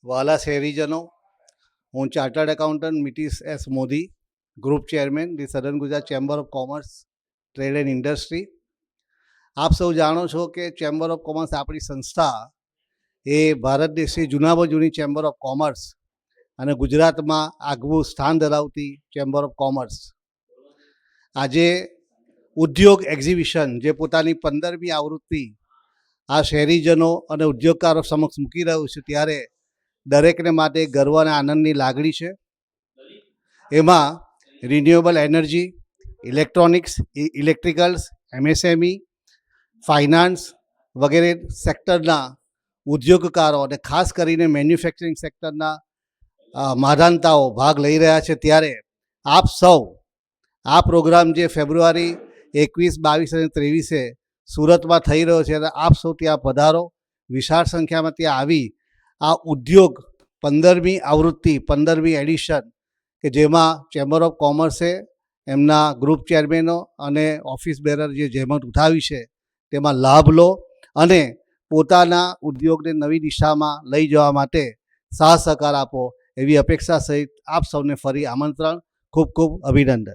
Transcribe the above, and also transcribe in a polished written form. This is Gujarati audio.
વાલા શહેરીજનો, હું chartered accountant Mitish S Modi, group chairman the southern Gujarat chamber of commerce, trade and industry. આપ સૌ જાણો છો કે ચેમ્બર ઓફ કોમર્સ આપણી સંસ્થા એ ભારત દેશની જૂનામાં જૂની ચેમ્બર ઓફ કોમર્સ અને ગુજરાતમાં આગવું સ્થાન ધરાવતી ચેમ્બર ઓફ કોમર્સ. આજે ઉદ્યોગ એક્ઝિબિશન જે પોતાની 15મી આવૃત્તિ આ શહેરીજનો અને ઉદ્યોગકારો સમક્ષ મૂકી રહ્યું છે, ત્યારે દરેકને માટે ગર્વ અને આનંદની લાગણી છે. એમાં renewable energy, electronics, electricals, MSME, finance વગેરે સેક્ટરના ઉદ્યોગકારો અને ખાસ કરીને મેન્યુફેક્ચરિંગ સેક્ટરના માધાનતાઓ ભાગ લઈ રહ્યા છે. ત્યારે આપ સૌ આ પ્રોગ્રામ જે ફેબ્રુઆરી 21, 22 અને 23 સુરતમાં થઈ રહ્યો છે, આપ સૌ ત્યાં પધારો. વિશાળ સંખ્યામાં ત્યાં આવી આ ઉદ્યોગ 15મી આવૃત્તિ, 15મી એડિશન કે જેમાં ચેમ્બર ઓફ કોમર્સે એમના ગ્રુપ ચેરમેનો અને ઓફિસ બેરર જે જહેમત ઉઠાવી છે તેમાં લાભ લો અને પોતાના ઉદ્યોગને નવી દિશામાં લઈ જવા માટે સાથ સહકાર આપો એવી અપેક્ષા સહિત આપ સૌને ફરી આમંત્રણ. ખૂબ ખૂબ અભિનંદન.